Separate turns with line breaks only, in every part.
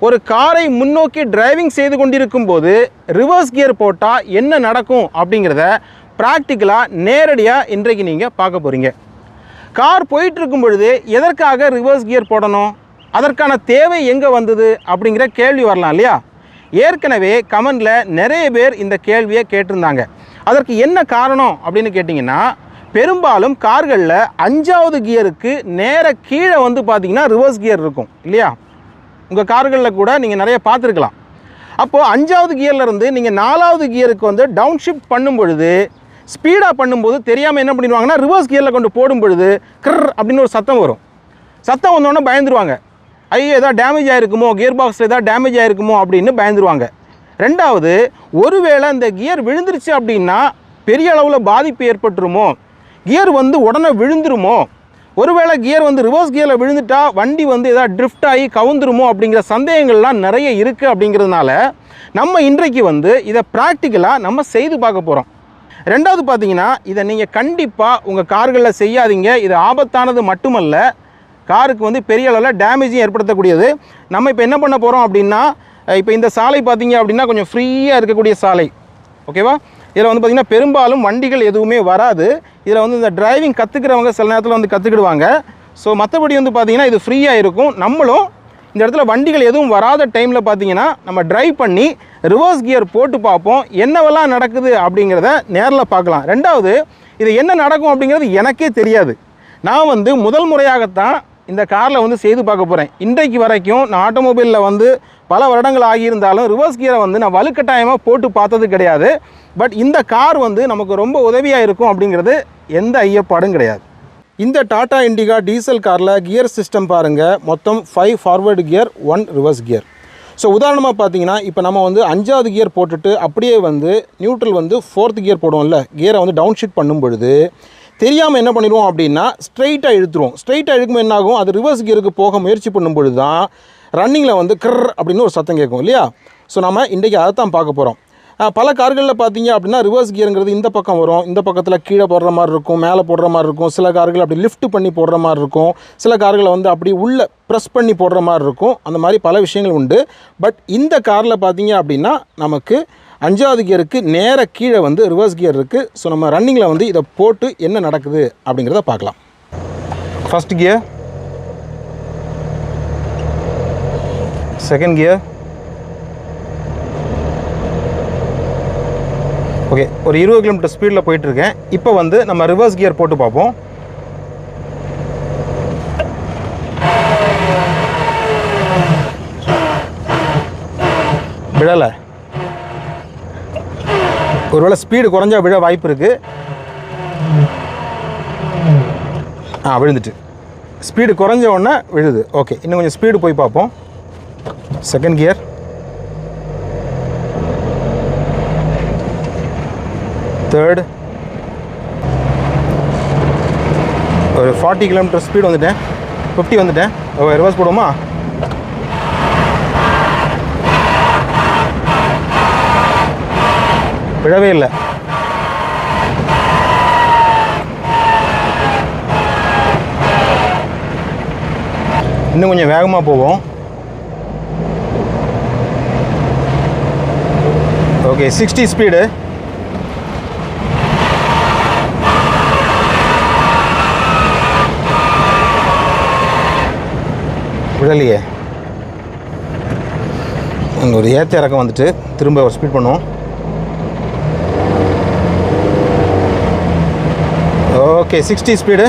ஒரு காரை முன்னோக்கி டிரைவிங் செய்து கொண்டிருக்கும் போது ரிவர்ஸ் கியர் போட்டால் என்ன நடக்கும் அப்படிங்கிறத ப்ராக்டிக்கலாக நேரடியாக இன்றைக்கு நீங்கள் பார்க்க போகிறீங்க. கார் போயிட்டுருக்கும் பொழுது எதற்காக ரிவர்ஸ் கியர் போடணும், அதற்கான தேவை எங்கே வந்தது அப்படிங்கிற கேள்வி வரலாம் இல்லையா? ஏற்கனவே கமெண்டில் நிறைய பேர் இந்த கேள்வியை கேட்டிருந்தாங்க. அதற்கு என்ன காரணம் அப்படின்னு கேட்டிங்கன்னா, பெரும்பாலும் கார்களில் 5வது கியருக்கு நேர கீழே வந்து பார்த்திங்கன்னா ரிவர்ஸ் கியர் இருக்கும் இல்லையா? உங்கள் கார்களில் கூட நீங்கள் நிறைய பார்த்துருக்கலாம். அப்போது 5வது கியர்லேருந்து நீங்கள் 4வது கியருக்கு வந்து டவுன் ஷிஃப்ட் பண்ணும் பொழுது, ஸ்பீடாக பண்ணும்போது தெரியாமல் என்ன பண்ணிடுவாங்கன்னா ரிவர்ஸ் கியரில் கொண்டு போடும் பொழுது கிர் அப்படின்னு ஒரு சத்தம் வரும். சத்தம் வந்தோடனே பயந்துருவாங்க. ஐயோ எதாவது டேமேஜ் ஆகிருக்குமோ, கியர் பாக்ஸில் எதாவது டேமேஜ் ஆகிருக்குமோ அப்படின்னு பயந்துருவாங்க. ரெண்டாவது, ஒருவேளை இந்த கியர் விழுந்துருச்சு அப்படின்னா பெரிய அளவில் பாதிப்பு ஏற்பட்டுருமோ, கியர் வந்து உடனே விழுந்துருமோ, ஒருவேளை கியர் வந்து ரிவர்ஸ் கியரில் விழுந்துட்டா வண்டி வந்து எதாவது ட்ரிஃப்ட் ஆகி கவுந்துருமோ அப்படிங்கிற சந்தேகங்கள்லாம் நிறைய இருக்குது. அப்படிங்கிறதுனால நம்ம இன்றைக்கு வந்து இதை ப்ராக்டிக்கலாக நம்ம செய்து பார்க்க போகிறோம். ரெண்டாவது பார்த்தீங்கன்னா, இதை நீங்கள் கண்டிப்பாக உங்கள் கார்களில் செய்யாதீங்க. இது ஆபத்தானது மட்டுமல்ல, காருக்கு வந்து பெரிய அளவில் டேமேஜும் ஏற்படுத்தக்கூடியது. நம்ம இப்போ என்ன பண்ண போகிறோம் அப்படின்னா, இப்போ இந்த சாலை பார்த்தீங்க அப்படின்னா கொஞ்சம் ஃப்ரீயாக இருக்கக்கூடிய சாலை, ஓகேவா? இதில் வந்து பார்த்திங்கன்னா பெரும்பாலும் வண்டிகள் எதுவுமே வராது. இதில் வந்து இந்த டிரைவிங் கற்றுக்கிறவங்க சில நேரத்தில் வந்து கற்றுக்கிடுவாங்க. ஸோ மற்றபடி வந்து பார்த்திங்கன்னா இது ஃப்ரீயாக இருக்கும். நம்மளும் இந்த இடத்துல வண்டிகள் எதுவும் வராத டைமில் பார்த்திங்கன்னா நம்ம ட்ரைவ் பண்ணி ரிவர்ஸ் கியர் போட்டு பார்ப்போம், என்னவெல்லாம் நடக்குது அப்படிங்கிறத நேரில் பார்க்கலாம். ரெண்டாவது, இது என்ன நடக்கும் அப்படிங்கிறது எனக்கே தெரியாது. நான் வந்து முதல் முறையாகத்தான் இந்த காரில் வந்து செய்து பார்க்க போகிறேன். இன்றைக்கு வரைக்கும் நான் ஆட்டோமொபைலில் வந்து பல வருடங்கள் ஆகியிருந்தாலும் ரிவர்ஸ் கியரை வந்து நான் வலுக்கட்டாயமாக போட்டு பார்த்தது கிடையாது. பட் இந்த கார் வந்து நமக்கு ரொம்ப உதவியாக இருக்கும் அப்படிங்கிறது எந்த ஐயப்பாடும் கிடையாது. இந்த டாடா இண்டிகா டீசல் காரில் கியர் சிஸ்டம் பாருங்கள், மொத்தம் 5 forward gear, 1 reverse gear. So உதாரணமாக பார்த்தீங்கன்னா, இப்போ நம்ம வந்து 5வது கியர் போட்டுட்டு அப்படியே வந்து நியூட்ரல் வந்து 4th கியர் போடுவோம்ல, கியரை வந்து டவுன் ஷிஃப்ட் பண்ணும் பொழுது தெரியாமல் என்ன பண்ணிடுவோம் அப்படின்னா ஸ்ட்ரைட்டாக இழுத்துருவோம். ஸ்ட்ரைட்டாக இழுக்கும்போது என்ன ஆகும், அது ரிவர்ஸ் கியருக்கு போக முயற்சி பண்ணும்பொழுது தான் ரன்னிங்கில் வந்து கிர் அப்படின்னு ஒரு சத்தம் கேட்கும் இல்லையா? ஸோ நம்ம இன்றைக்கி அதை தான் பார்க்க போகிறோம். பல கார்களில் பார்த்தீங்க அப்படின்னா ரிவர்ஸ் கியருங்கிறது இந்த பக்கம் வரும், இந்த பக்கத்தில் கீழே போடுற மாதிரி இருக்கும், மேலே போடுற மாதிரி இருக்கும். சில கார்கள் அப்படி லிஃப்ட் பண்ணி போடுற மாதிரி இருக்கும், சில கார்களை வந்து அப்படி உள்ளே ப்ரெஸ் பண்ணி போடுற மாதிரி இருக்கும். அந்த மாதிரி பல விஷயங்கள் உண்டு. பட் இந்த காரில் பார்த்தீங்க அப்படின்னா நமக்கு 5வது கியருக்கு நேர கீழே வந்து ரிவர்ஸ் கியர் இருக்குது. ஸோ நம்ம ரன்னிங்கில் வந்து இதை போட்டு என்ன நடக்குது அப்படிங்கிறத பார்க்கலாம். First gear, second gear, okay, ஒரு 20 கிலோமீட்டர் ஸ்பீடில் போயிட்டுருக்கேன். இப்போ வந்து நம்ம ரிவர்ஸ் கியர் போட்டு பார்ப்போம். விழலை. ஒருவேளை ஸ்பீடு குறைஞ்சா விழ வாய்ப்பு இருக்குது. விழுந்துட்டு ஸ்பீடு குறைஞ்ச உடனே விழுது. ஓகே, இன்னும் கொஞ்சம் ஸ்பீடு போய் பார்ப்போம். செகண்ட் கியர், தேர்டு, ஒரு 40 கிலோமீட்டர் ஸ்பீடு வந்துட்டேன், 50 வந்துட்டேன். ஓகே, ரிவர்ஸ் போடுவோமா? விழவே இல்லை. இன்னும் கொஞ்சம் வேகமாக போவோம். Okay, 60 speed. விழலையே. அங்கே ஒரு ஏற்ற இறக்கம் வந்துட்டு திரும்ப ஒரு ஸ்பீட் பண்ணுவோம். Okay, 60 speed.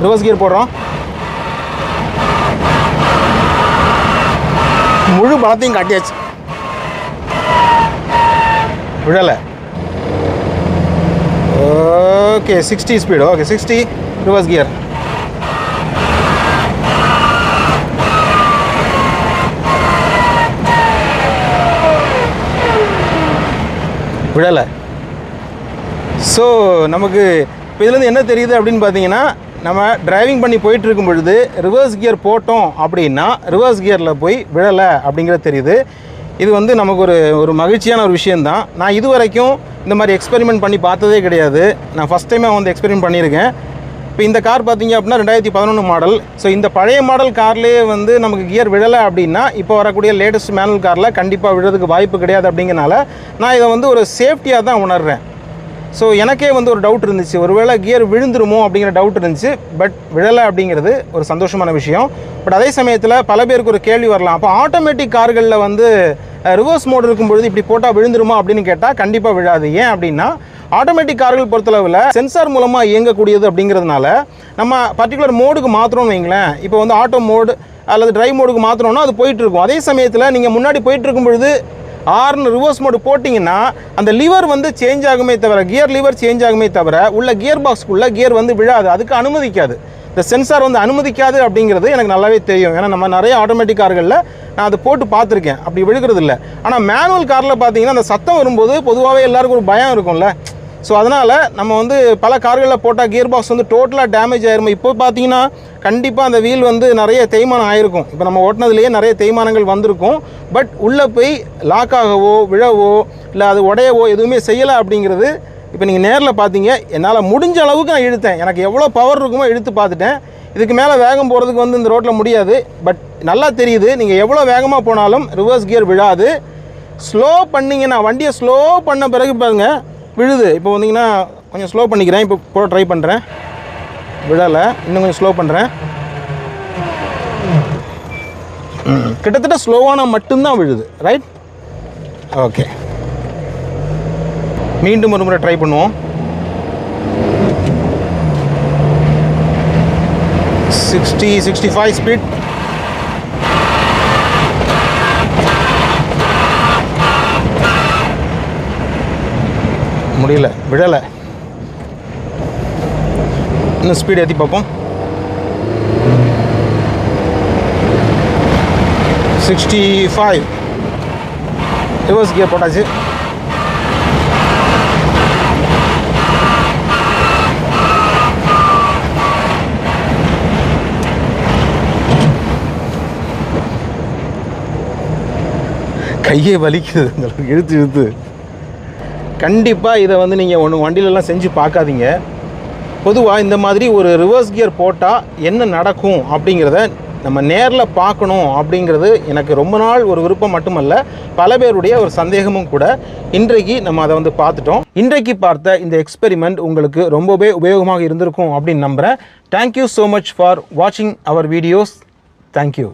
ரிவர்ஸ் கியர் போடுறோம். முழு பலத்தையும் காட்டியாச்சு, விழலை. Okay, 60 speed. Okay, 60 reverse gear. விழலை. ஸோ நமக்கு இப்போ இதுலேருந்து என்ன தெரியுது அப்படின்னு பார்த்தீங்கன்னா, நம்ம டிரைவிங் பண்ணி போயிட்டுருக்கும் பொழுது ரிவர்ஸ் கியர் போட்டோம் அப்படின்னா ரிவர்ஸ் கியரில் போய் விழலை அப்படிங்கிறது தெரியுது. இது வந்து நமக்கு ஒரு மகிழ்ச்சியான ஒரு விஷயந்தான். நான் இது வரைக்கும் இந்த மாதிரி எக்ஸ்பெரிமெண்ட் பண்ணி பார்த்ததே கிடையாது. நான் ஃபஸ்ட் டைமாக வந்து எக்ஸ்பெரிமெண்ட் பண்ணியிருக்கேன். இப்போ இந்த கார் பார்த்தீங்க அப்படின்னா 2011 மாடல். ஸோ இந்த பழைய மாடல் கார்லேயே வந்து நமக்கு கியர் விழலை அப்படின்னா இப்போ வரக்கூடிய லேட்டஸ்ட் மேனுவல் காரில் கண்டிப்பாக விழுறதுக்கு வாய்ப்பு கிடையாது. அப்படிங்கிறனால நான் இதை வந்து ஒரு சேஃப்டியாக தான் உணர்றேன். ஸோ எனக்கே வந்து ஒரு டவுட் இருந்துச்சு, ஒருவேளை கியர் விழுந்துருமோ அப்படிங்கிற டவுட் இருந்துச்சு. பட் விழலை அப்படிங்கிறது ஒரு சந்தோஷமான விஷயம். பட் அதே சமயத்தில் பல பேருக்கு ஒரு கேள்வி வரலாம், அப்போ ஆட்டோமேட்டிக் கார்களில் வந்து ரிவர்ஸ் மோட் இருக்கும்பொழுது இப்படி போட்டால் விழுந்துருமா அப்படின்னு கேட்டால் கண்டிப்பாக விழாது. ஏன் அப்படின்னா ஆட்டோமேட்டிக் கார்கள் பொறுத்தளவில் சென்சார் மூலமாக இயங்கக்கூடியது அப்படிங்கிறதுனால நம்ம பர்டிகுலர் மோடுக்கு மாற்றணும்னு வைங்களேன். இப்போ வந்து ஆட்டோ மோடு அல்லது டிரைவ் மோடுக்கு மாற்றணும்னா அது போயிட்டுருக்கும். அதே சமயத்தில் நீங்கள் முன்னாடி போயிட்டுருக்கும் பொழுது ஆர்னு ரிவர்ஸ் மோடு போட்டிங்கன்னா அந்த லிவர் வந்து சேஞ்ச் ஆகுமே தவிர, கியர் லிவர் சேஞ்ச் ஆகுமே தவிர உள்ள கியர் பாக்ஸ்க்குள்ளே கியர் வந்து விழாது, அதுக்கு அனுமதிக்காது. இந்த சென்சார் வந்து அனுமதிக்காது அப்படிங்கிறது எனக்கு நல்லாவே தெரியும். ஏன்னா நம்ம நிறைய ஆட்டோமேட்டிக் கார்களில் நான் அதை போட்டு பார்த்துருக்கேன், அப்படி விழுகிறது இல்லை. ஆனால் மேனுவல் காரில் பார்த்தீங்கன்னா அந்த சத்தம் வரும்போது பொதுவாகவே எல்லாருக்கும் ஒரு பயம் இருக்கும்ல. ஸோ அதனால் நம்ம வந்து பல கார்களில் போட்டால் கியர் பாக்ஸ் வந்து டோட்டலாக டேமேஜ் ஆகிருமே. இப்போ பார்த்தீங்கன்னா கண்டிப்பாக அந்த வீல் வந்து நிறைய தேய்மானம் ஆகிருக்கும். இப்போ நம்ம ஓட்டினதுலேயே நிறைய தேய்மானங்கள் வந்திருக்கும். பட் உள்ளே போய் லாக் ஆகவோ விழவோ இல்லை அது உடையவோ எதுவுமே செய்யலை அப்படிங்கிறது இப்போ நீங்கள் நேரில் பார்த்தீங்க. என்னால் முடிஞ்ச அளவுக்கு நான் இழுத்தேன், எனக்கு எவ்வளோ பவர் இருக்குமோ இழுத்து பார்த்துட்டேன். இதுக்கு மேலே வேகம் போகிறதுக்கு வந்து இந்த ரோட்டில் முடியாது. பட் நல்லா தெரியுது, நீங்கள் எவ்வளோ வேகமாக போனாலும் ரிவர்ஸ் கியர் விழாது. ஸ்லோ பண்ணிங்கன்னா, வண்டியை ஸ்லோ பண்ண பிறகு பாருங்கள் விழுது. இப்போ வந்தீங்கன்னா கொஞ்சம் ஸ்லோ பண்ணிக்கிறேன், இப்போ போட ட்ரை பண்ணுறேன், விழலை. இன்னும் கொஞ்சம் ஸ்லோ பண்ணுறேன். கிட்டத்தட்ட ஸ்லோவான மட்டும்தான் விழுது. Right, okay. மீண்டும் ஒரு முறை ட்ரை பண்ணுவோம். 60-65 ஸ்பீட். முடியல, விழலை. இன்னும் ஸ்பீட் ஏற்றி பார்ப்போம். 65. ரிவர்ஸ் கியர் போட்டாச்சு. கையே வலிக்குது இழுத்து இழுத்து. கண்டிப்பாக இதை வந்து நீங்கள் வண்டியிலலாம் செஞ்சு பார்க்காதீங்க. பொதுவாக இந்த மாதிரி ஒரு ரிவர்ஸ் கியர் போட்டால் என்ன நடக்கும் அப்படிங்கிறத நம்ம நேரில் பார்க்கணும் அப்படிங்கிறது எனக்கு ரொம்ப நாள் ஒரு விருப்பம் மட்டுமல்ல, பல பேருடைய ஒரு சந்தேகமும் கூட. இன்றைக்கு நம்ம அதை வந்து பார்த்துட்டோம். இன்றைக்கு பார்த்த இந்த எக்ஸ்பெரிமெண்ட் உங்களுக்கு ரொம்பவே உபயோகமாக இருந்திருக்கும் அப்படின்னு நம்புகிறேன். தேங்க்யூ ஸோ மச் ஃபார் வாட்சிங் அவர் வீடியோஸ். தேங்க்யூ.